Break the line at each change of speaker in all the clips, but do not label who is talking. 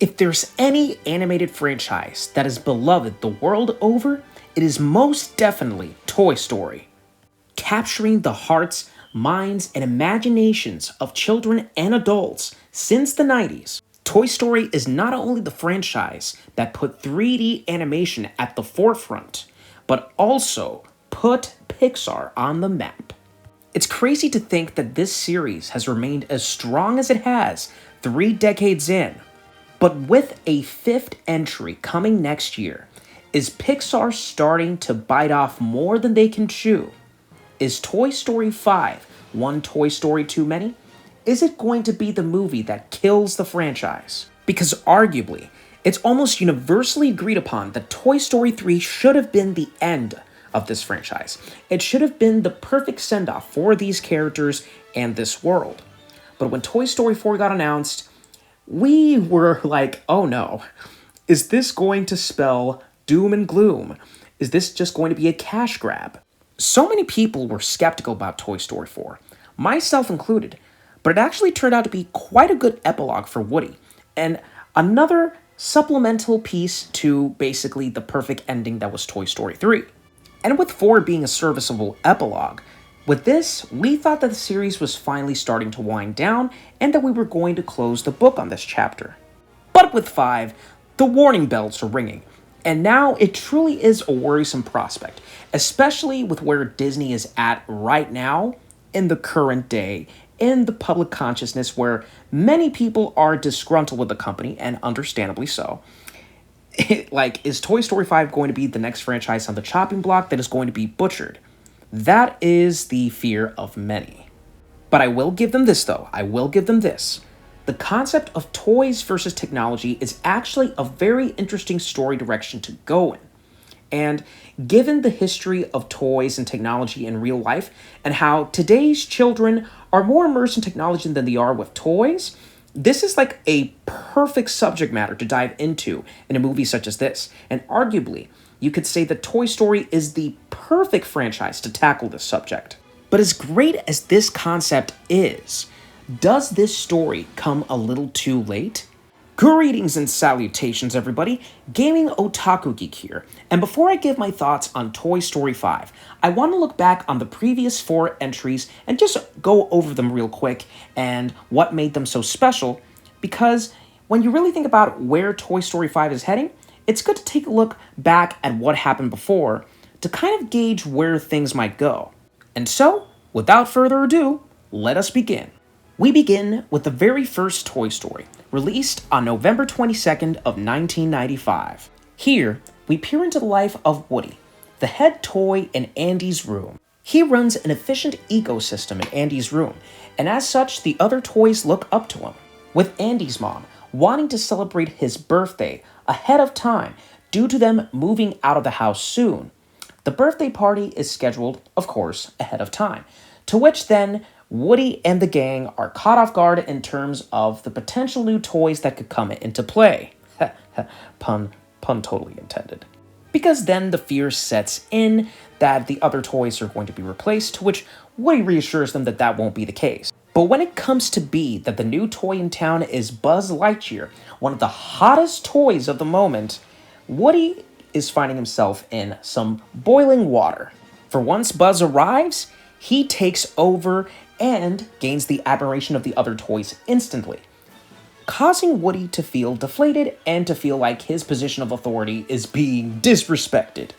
If there's any animated franchise that is beloved the world over, it is most definitely Toy Story. Capturing the hearts, minds, and imaginations of children and adults since the 90s, Toy Story is not only the franchise that put 3D animation at the forefront, but also put Pixar on the map. It's crazy to think that this series has remained as strong as it has 3 decades in. But with a 5th entry coming next year, is Pixar starting to bite off more than they can chew? Is Toy Story 5 one Toy Story too many? Is it going to be the movie that kills the franchise? Because arguably, it's almost universally agreed upon that Toy Story 3 should have been the end of this franchise. It should have been the perfect send-off for these characters and this world. But when Toy Story 4 got announced, we were like, oh no, is this going to spell doom and gloom? Is this just going to be a cash grab? So many people were skeptical about Toy Story 4, myself included, but it actually turned out to be quite a good epilogue for Woody, and another supplemental piece to basically the perfect ending that was Toy Story 3. And with 4 being a serviceable epilogue, with this, we thought that the series was finally starting to wind down and that we were going to close the book on this chapter. But with 5, the warning bells are ringing, and now it truly is a worrisome prospect, especially with where Disney is at right now in the current day, in the public consciousness where many people are disgruntled with the company, and understandably so. Is Toy Story 5 going to be the next franchise on the chopping block that is going to be butchered? That is the fear of many. But I will give them this, though. I will give them this. The concept of toys versus technology is actually a very interesting story direction to go in. And given the history of toys and technology in real life, and how today's children are more immersed in technology than they are with toys, this is like a perfect subject matter to dive into in a movie such as this. And arguably, you could say that Toy Story is the perfect franchise to tackle this subject. But as great as this concept is, does this story come a little too late? Greetings and salutations, everybody. GamingOtakuGeek here. And before I give my thoughts on Toy Story 5, I want to look back on the previous 4 entries and just go over them real quick and what made them so special, because when you really think about where Toy Story 5 is heading, it's good to take a look back at what happened before to kind of gauge where things might go. And so, without further ado, let us begin. We begin with the very first Toy Story, released on November 22nd of 1995. Here, we peer into the life of Woody, the head toy in Andy's room. He runs an efficient ecosystem in Andy's room, and as such, the other toys look up to him. With Andy's mom wanting to celebrate his birthday ahead of time due to them moving out of the house soon, the birthday party is scheduled, of course, ahead of time, to which then Woody and the gang are caught off guard in terms of the potential new toys that could come into play. Pun totally intended. Because then the fear sets in that the other toys are going to be replaced, to which Woody reassures them that that won't be the case. But when it comes to be that the new toy in town is Buzz Lightyear, one of the hottest toys of the moment, Woody is finding himself in some boiling water. For once Buzz arrives, he takes over and gains the admiration of the other toys instantly, causing Woody to feel deflated and to feel like his position of authority is being disrespected.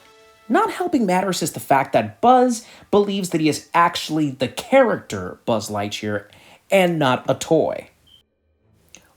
Not helping matters is the fact that Buzz believes that he is actually the character Buzz Lightyear and not a toy.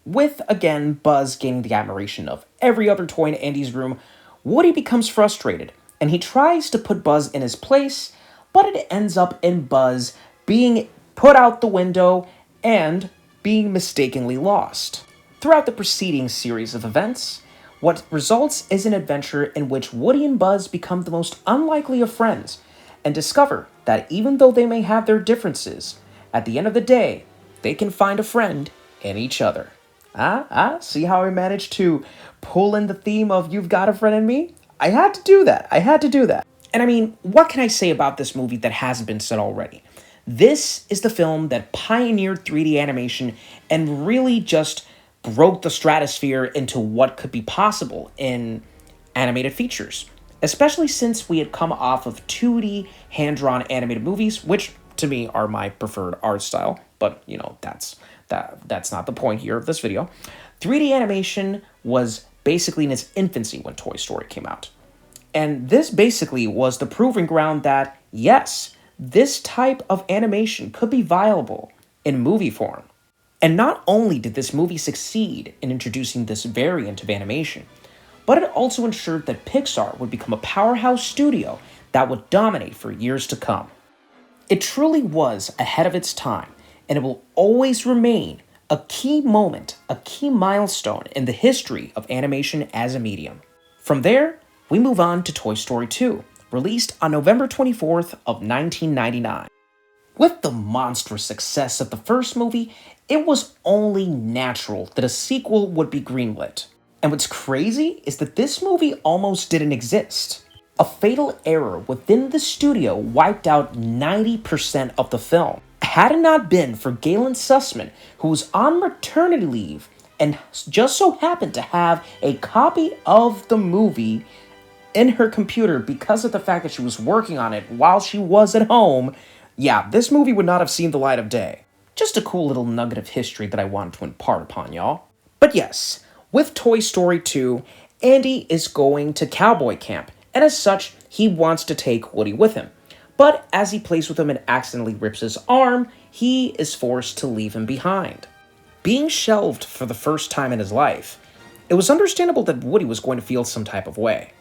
With, again, Buzz gaining the admiration of every other toy in Andy's room, Woody becomes frustrated, and he tries to put Buzz in his place, but it ends up in Buzz being put out the window and being mistakenly lost. Throughout the preceding series of events, what results is an adventure in which Woody and Buzz become the most unlikely of friends and discover that even though they may have their differences, at the end of the day, they can find a friend in each other. See how I managed to pull in the theme of You've Got a Friend in Me? I had to do that. And I mean, what can I say about this movie that hasn't been said already? This is the film that pioneered 3D animation and really just broke the stratosphere into what could be possible in animated features, especially since we had come off of 2D hand-drawn animated movies, which to me are my preferred art style, but that's not the point here of this video. 3D animation was basically in its infancy when Toy Story came out. And this basically was the proving ground that, yes, this type of animation could be viable in movie form. And not only did this movie succeed in introducing this variant of animation, but it also ensured that Pixar would become a powerhouse studio that would dominate for years to come. It truly was ahead of its time, and it will always remain a key moment, a key milestone in the history of animation as a medium. From there, we move on to Toy Story 2, released on November 24th of 1999. With the monstrous success of the first movie, it was only natural that a sequel would be greenlit. And what's crazy is that this movie almost didn't exist. A fatal error within the studio wiped out 90% of the film. Had it not been for Galen Sussman, who was on maternity leave and just so happened to have a copy of the movie in her computer because of the fact that she was working on it while she was at home, yeah, this movie would not have seen the light of day. Just a cool little nugget of history that I wanted to impart upon y'all. But yes, with Toy Story 2, Andy is going to cowboy camp, and as such, he wants to take Woody with him. But as he plays with him and accidentally rips his arm, he is forced to leave him behind. Being shelved for the first time in his life, it was understandable that Woody was going to feel some type of way.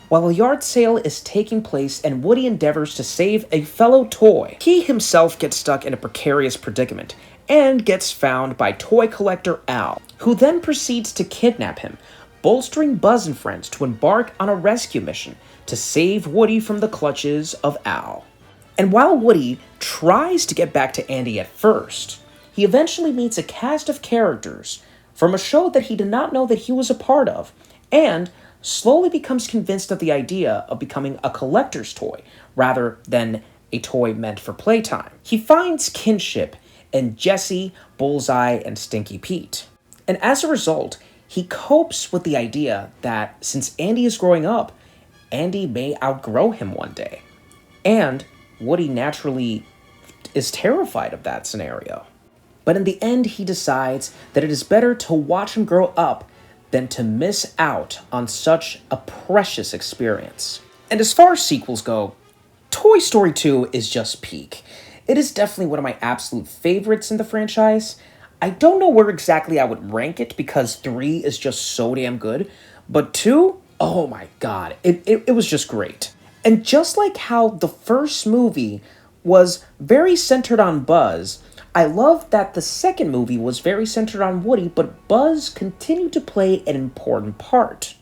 While a yard sale is taking place and Woody endeavors to save a fellow toy, he himself gets stuck in a precarious predicament and gets found by toy collector Al, who then proceeds to kidnap him, bolstering Buzz and friends to embark on a rescue mission to save Woody from the clutches of Al. And while Woody tries to get back to Andy at first, he eventually meets a cast of characters from a show that he did not know that he was a part of, and slowly becomes convinced of the idea of becoming a collector's toy rather than a toy meant for playtime. He finds kinship in Jessie, Bullseye, and Stinky Pete. And as a result, he copes with the idea that since Andy is growing up, Andy may outgrow him one day. And Woody naturally is terrified of that scenario. But in the end, he decides that it is better to watch him grow up than to miss out on such a precious experience. And as far as sequels go, Toy Story 2 is just peak. It is definitely one of my absolute favorites in the franchise. I don't know where exactly I would rank it because 3 is just so damn good, but 2, oh my god, it was just great. And just like how the first movie was very centered on Buzz, I love that the second movie was very centered on Woody, but Buzz continued to play an important part,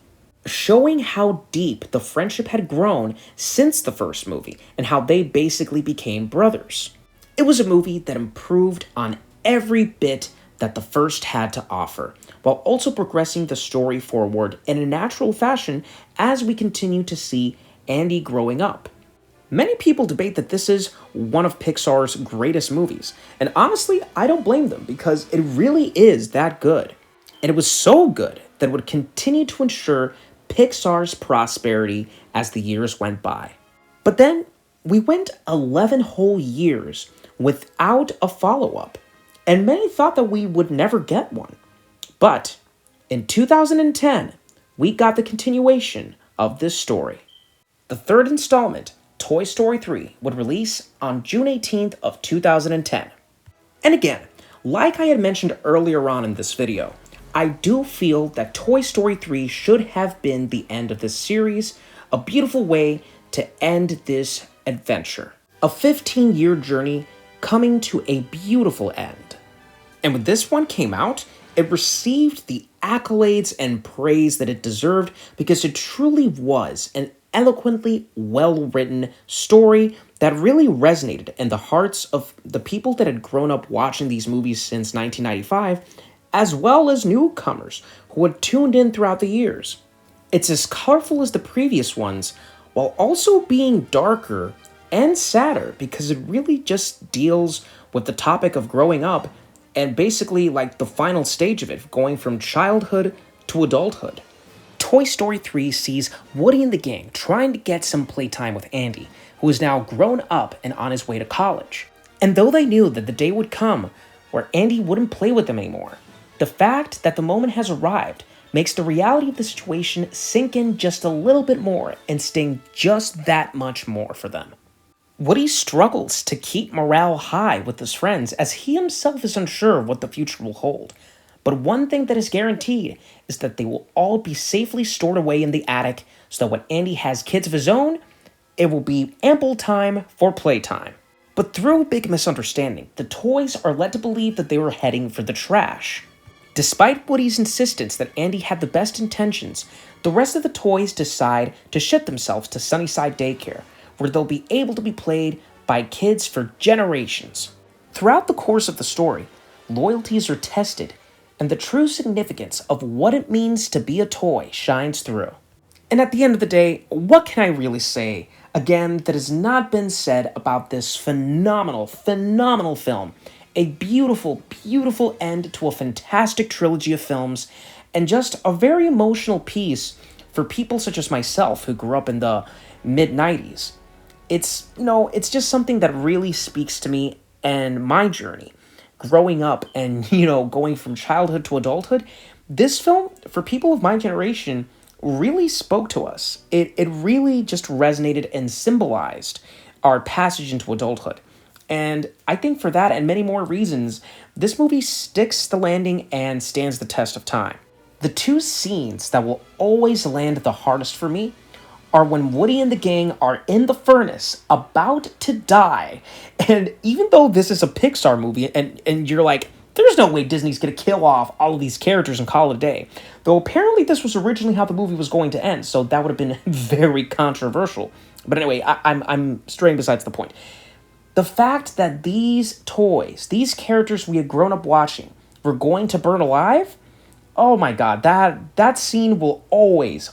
showing how deep the friendship had grown since the first movie and how they basically became brothers. It was a movie that improved on every bit that the first had to offer, while also progressing the story forward in a natural fashion as we continue to see Andy growing up. Many people debate that this is one of Pixar's greatest movies, and honestly, I don't blame them because it really is that good. And it was so good that it would continue to ensure Pixar's prosperity as the years went by. But then, we went 11 whole years without a follow-up, and many thought that we would never get one. But, in 2010, we got the continuation of this story. The third installment, Toy Story 3, would release on June 18th of 2010. And again, like I had mentioned earlier on in this video, I do feel that Toy Story 3 should have been the end of this series, a beautiful way to end this adventure. A 15-year journey coming to a beautiful end. And when this one came out, it received the accolades and praise that it deserved because it truly was an eloquently well-written story that really resonated in the hearts of the people that had grown up watching these movies since 1995, as well as newcomers who had tuned in throughout the years. It's as colorful as the previous ones, while also being darker and sadder because it really just deals with the topic of growing up and basically like the final stage of it, going from childhood to adulthood. Toy Story 3 sees Woody and the gang trying to get some playtime with Andy, who is now grown up and on his way to college. And though they knew that the day would come where Andy wouldn't play with them anymore, the fact that the moment has arrived makes the reality of the situation sink in just a little bit more and sting just that much more for them. Woody struggles to keep morale high with his friends as he himself is unsure of what the future will hold. But one thing that is guaranteed is that they will all be safely stored away in the attic so that when Andy has kids of his own, it will be ample time for playtime. But through a big misunderstanding, the toys are led to believe that they were heading for the trash. Despite Woody's insistence that Andy had the best intentions, the rest of the toys decide to ship themselves to Sunnyside Daycare, where they'll be able to be played by kids for generations. Throughout the course of the story, loyalties are tested, and the true significance of what it means to be a toy shines through. And at the end of the day, what can I really say, again, that has not been said about this phenomenal film? A beautiful, beautiful end to a fantastic trilogy of films, and just a very emotional piece for people such as myself who grew up in the mid-90s. It's just something that really speaks to me and my journey. Growing up and, going from childhood to adulthood, this film, for people of my generation, really spoke to us. It really just resonated and symbolized our passage into adulthood. And I think for that and many more reasons, this movie sticks the landing and stands the test of time. The two scenes that will always land the hardest for me are when Woody and the gang are in the furnace, about to die. And even though this is a Pixar movie, and you're like, there's no way Disney's gonna kill off all of these characters and call it a day. Though apparently this was originally how the movie was going to end, so that would have been very controversial. But anyway, I'm straying besides the point. The fact that these toys, these characters we had grown up watching, were going to burn alive, oh my god, that scene will always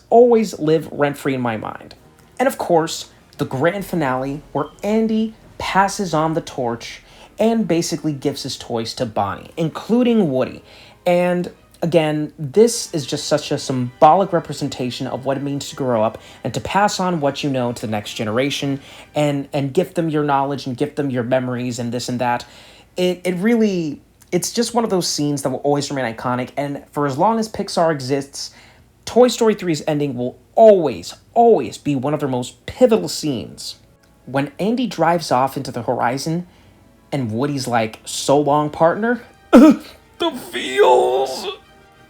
live rent-free in my mind. And of course, the grand finale where Andy passes on the torch and basically gives his toys to Bonnie, including Woody. And again, this is just such a symbolic representation of what it means to grow up and to pass on what you know to the next generation and gift them your knowledge and gift them your memories and this and that. It's just one of those scenes that will always remain iconic, and for as long as Pixar exists, Toy Story 3's ending will always be one of their most pivotal scenes. When Andy drives off into the horizon, and Woody's like, "So long, partner?" The feels!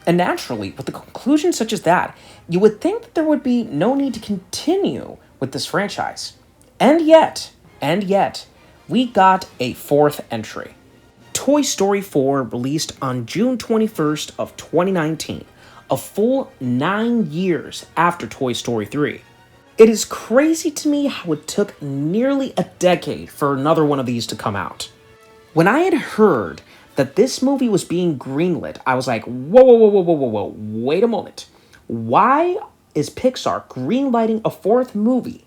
And naturally, with a conclusion such as that, you would think that there would be no need to continue with this franchise. And yet, we got a fourth entry. Toy Story 4 released on June 21st of 2019, a full 9 years after Toy Story 3. It is crazy to me how it took nearly a decade for another one of these to come out. When I had heard that this movie was being greenlit, I was like, whoa, wait a moment. Why is Pixar greenlighting a fourth movie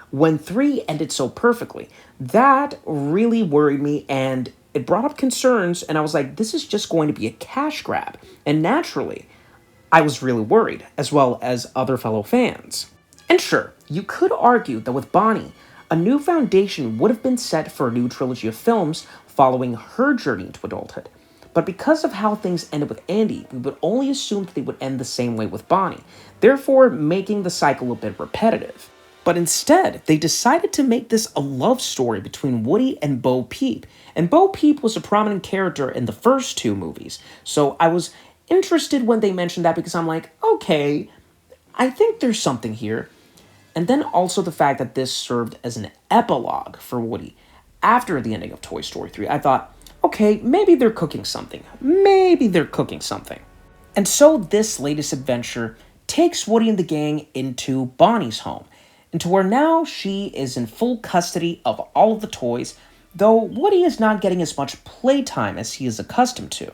when 3 ended so perfectly? That really worried me, and it brought up concerns, and I was like, this is just going to be a cash grab. And naturally, I was really worried, as well as other fellow fans. And sure, you could argue that with Bonnie, a new foundation would have been set for a new trilogy of films following her journey into adulthood. But because of how things ended with Andy, we would only assume that they would end the same way with Bonnie, therefore making the cycle a bit repetitive. But instead, they decided to make this a love story between Woody and Bo Peep. And Bo Peep was a prominent character in the first 2 movies. So I was interested when they mentioned that because I'm like, okay, I think there's something here. And then also the fact that this served as an epilogue for Woody after the ending of Toy Story 3. I thought, okay, maybe they're cooking something. And so this latest adventure takes Woody and the gang into Bonnie's home, into where now she is in full custody of all of the toys, though Woody is not getting as much playtime as he is accustomed to.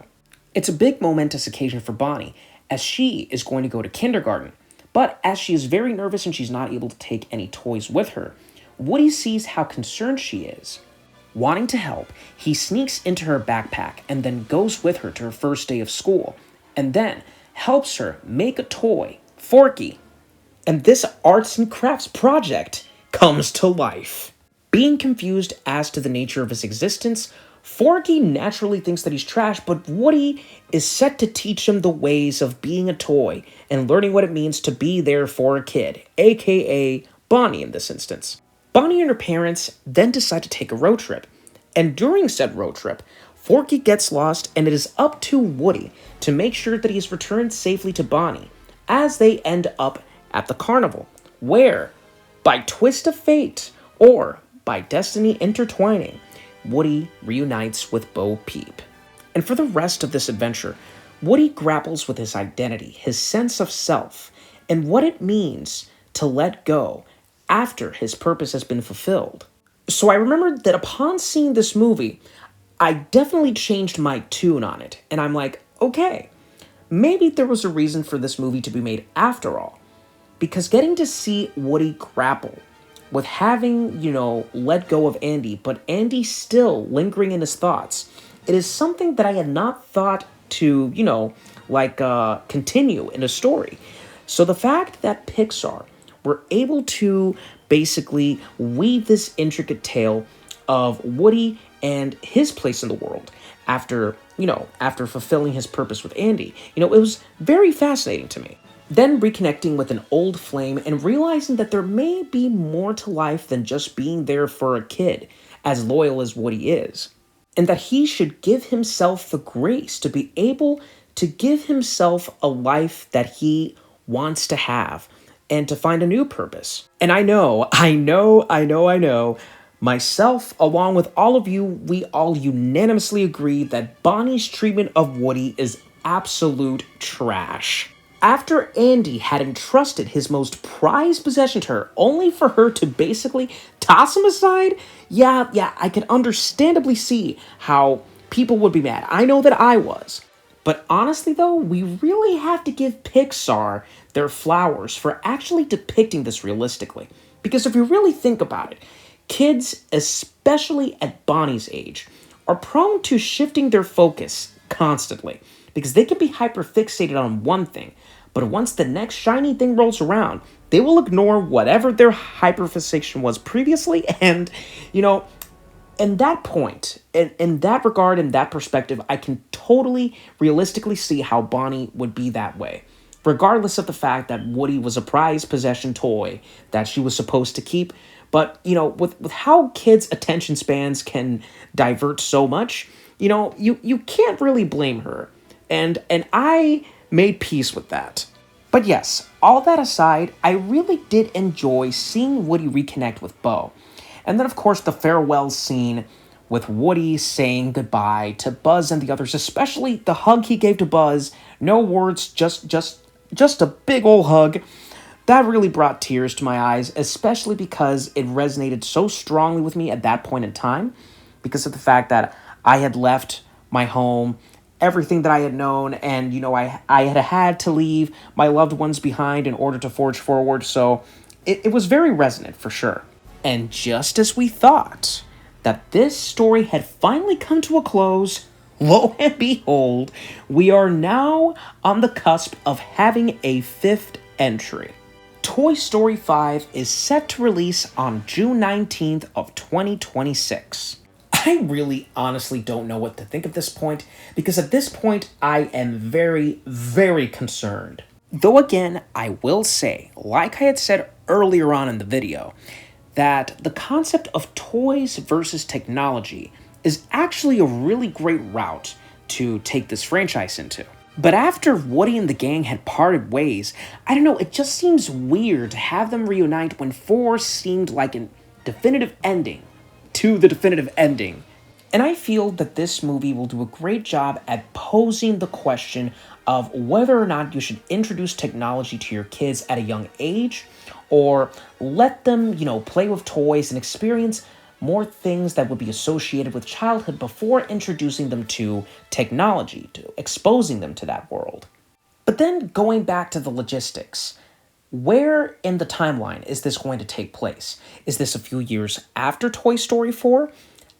It's a big momentous occasion for Bonnie, as she is going to go to kindergarten, but as she is very nervous and she's not able to take any toys with her, Woody sees how concerned she is. Wanting to help, he sneaks into her backpack and then goes with her to her first day of school, and then helps her make a toy, Forky. And this arts and crafts project comes to life. Being confused as to the nature of his existence, Forky naturally thinks that he's trash, but Woody is set to teach him the ways of being a toy and learning what it means to be there for a kid, aka Bonnie in this instance. Bonnie and her parents then decide to take a road trip, and during said road trip, Forky gets lost and it is up to Woody to make sure that he is returned safely to Bonnie as they end up at the carnival, where, by twist of fate, or by destiny intertwining, Woody reunites with Bo Peep. And for the rest of this adventure, Woody grapples with his identity, his sense of self, and what it means to let go after his purpose has been fulfilled. So I remembered that upon seeing this movie, I definitely changed my tune on it, and I'm like, okay, maybe there was a reason for this movie to be made after all. Because getting to see Woody grapple with having, let go of Andy, but Andy still lingering in his thoughts, it is something that I had not thought to, continue in a story. So the fact that Pixar were able to basically weave this intricate tale of Woody and his place in the world after fulfilling his purpose with Andy, it was very fascinating to me. Then reconnecting with an old flame and realizing that there may be more to life than just being there for a kid, as loyal as Woody is. And that he should give himself the grace to be able to give himself a life that he wants to have and to find a new purpose. And I know, myself, along with all of you, we all unanimously agree that Bonnie's treatment of Woody is absolute trash. After Andy had entrusted his most prized possession to her, only for her to basically toss him aside, yeah, I can understandably see how people would be mad. I know that I was. But honestly though, we really have to give Pixar their flowers for actually depicting this realistically. Because if you really think about it, kids, especially at Bonnie's age, are prone to shifting their focus constantly. Because they can be hyper-fixated on one thing, but once the next shiny thing rolls around, they will ignore whatever their hyperfixation was previously, and, in that point, in that regard, in that perspective, I can totally realistically see how Bonnie would be that way. Regardless of the fact that Woody was a prized possession toy that she was supposed to keep, but, with how kids' attention spans can divert so much, you can't really blame her. And I made peace with that. But yes, all that aside, I really did enjoy seeing Woody reconnect with Bo. And then, of course, the farewell scene with Woody saying goodbye to Buzz and the others, especially the hug he gave to Buzz. No words, just a big ol' hug. That really brought tears to my eyes, especially because it resonated so strongly with me at that point in time, because of the fact that I had left my home, everything that I had known, and, I had to leave my loved ones behind in order to forge forward, so it was very resonant for sure. And just as we thought that this story had finally come to a close, lo and behold, we are now on the cusp of having a fifth entry. Toy Story 5 is set to release on June 19th of 2026. I really honestly don't know what to think at this point, because at this point I am very, very concerned. Though again, I will say, like I had said earlier on in the video, that the concept of toys versus technology is actually a really great route to take this franchise into. But after Woody and the gang had parted ways, I don't know, it just seems weird to have them reunite when 4 seemed like a definitive ending to the definitive ending. And I feel that this movie will do a great job at posing the question of whether or not you should introduce technology to your kids at a young age, or let them, play with toys and experience more things that would be associated with childhood before introducing them to technology, to exposing them to that world. But then going back to the logistics, where in the timeline is this going to take place? Is this a few years after Toy Story 4?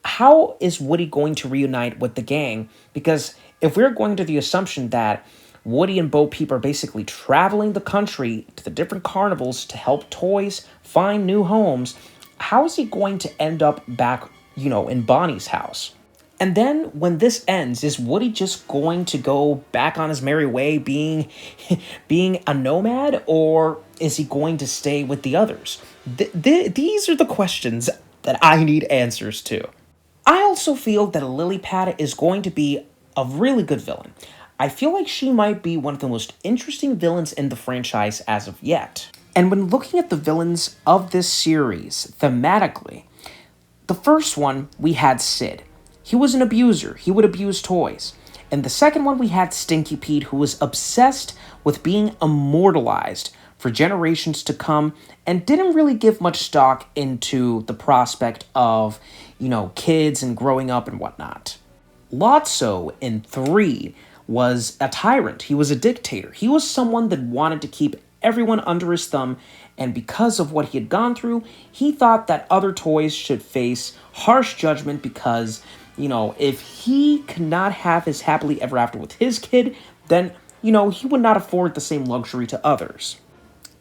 how is Woody going to reunite with the gang? Because if we're going to the assumption that Woody and Bo Peep are basically traveling the country to the different carnivals to help toys find new homes, how is he going to end up back, in Bonnie's house? And then when this ends, is Woody just going to go back on his merry way being being a nomad, or is he going to stay with the others? These are the questions that I need answers to. I also feel that Lily Pad is going to be a really good villain. I feel like she might be one of the most interesting villains in the franchise as of yet. And when looking at the villains of this series thematically, the first one, we had Sid. He was an abuser. He would abuse toys. And the second one, we had Stinky Pete, who was obsessed with being immortalized for generations to come and didn't really give much stock into the prospect of, kids and growing up and whatnot. Lotso in 3 was a tyrant. He was a dictator. He was someone that wanted to keep everyone under his thumb, and because of what he had gone through, he thought that other toys should face harsh judgment because, if he could not have his happily ever after with his kid, then, he would not afford the same luxury to others.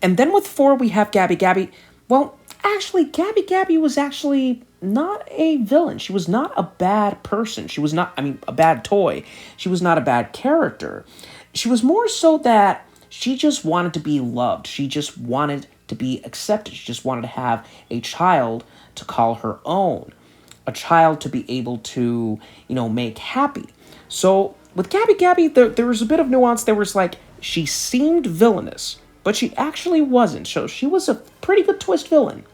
And then with 4, we have Gabby Gabby. Well, actually, Gabby Gabby was actually not a villain. She was not a bad person. She was not, a bad toy. She was not a bad character. She was more so that she just wanted to be loved. She just wanted to be accepted. She just wanted to have a child to call her own. A child to be able to, make happy. So with Gabby Gabby, there was a bit of nuance. There was she seemed villainous, but she actually wasn't. So she was a pretty good twist villain.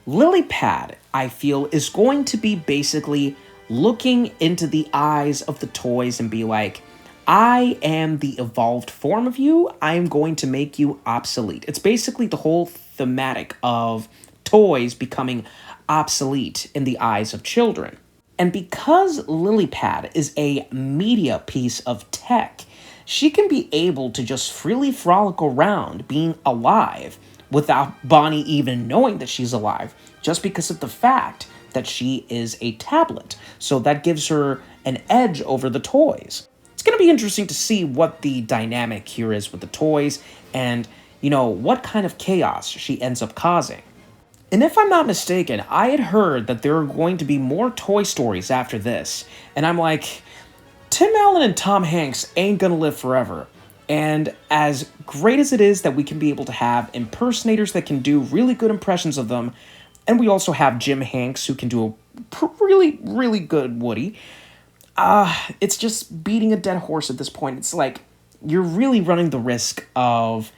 Lily Pad, I feel, is going to be basically looking into the eyes of the toys and be like, I am the evolved form of you. I am going to make you obsolete. It's basically the whole thematic of toys becoming obsolete in the eyes of children. And because LilyPad is a media piece of tech, she can be able to just freely frolic around being alive without Bonnie even knowing that she's alive, just because of the fact that she is a tablet. So that gives her an edge over the toys. It's going to be interesting to see what the dynamic here is with the toys and, what kind of chaos she ends up causing. And if I'm not mistaken, I had heard that there are going to be more Toy Stories after this. And I'm like, Tim Allen and Tom Hanks ain't gonna live forever. And as great as it is that we can be able to have impersonators that can do really good impressions of them, and we also have Jim Hanks who can do a really, really good Woody, it's just beating a dead horse at this point. It's like, you're really running the risk of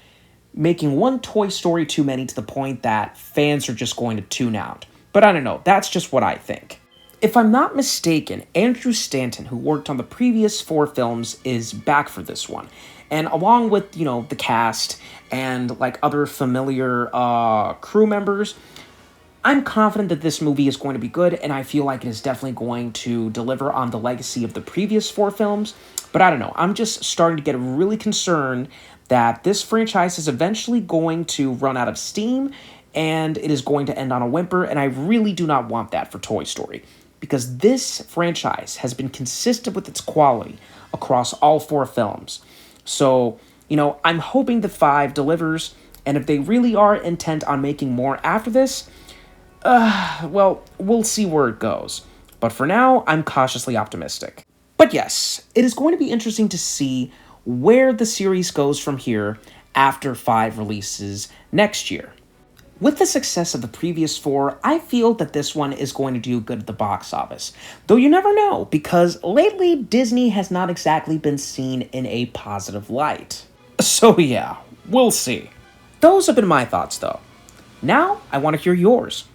making one Toy Story too many to the point that fans are just going to tune out. But I don't know, that's just what I think. If I'm not mistaken, Andrew Stanton, who worked on the previous 4 films, is back for this one. And along with, the cast and, other familiar crew members, I'm confident that this movie is going to be good, and I feel like it is definitely going to deliver on the legacy of the previous 4 films. But I don't know, I'm just starting to get really concerned that this franchise is eventually going to run out of steam, and it is going to end on a whimper, and I really do not want that for Toy Story, because this franchise has been consistent with its quality across all 4 films. So, I'm hoping that 5 delivers, and if they really are intent on making more after this, well, we'll see where it goes. But for now, I'm cautiously optimistic. But yes, it is going to be interesting to see where the series goes from here after 5 releases next year. With the success of the previous 4, I feel that this one is going to do good at the box office. Though you never know, because lately Disney has not exactly been seen in a positive light. So yeah, we'll see. Those have been my thoughts though. Now, I want to hear yours.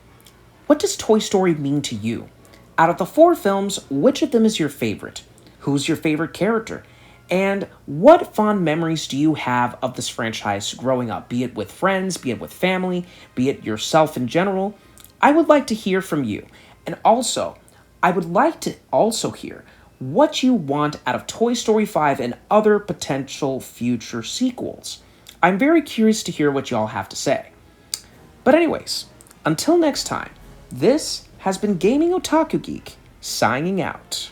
What does Toy Story mean to you? Out of the 4 films, which of them is your favorite? Who's your favorite character? And what fond memories do you have of this franchise growing up, be it with friends, be it with family, be it yourself in general? I would like to hear from you. And also, I would like to also hear what you want out of Toy Story 5 and other potential future sequels. I'm very curious to hear what y'all have to say. But anyways, until next time, this has been Gaming Otaku Geek, signing out.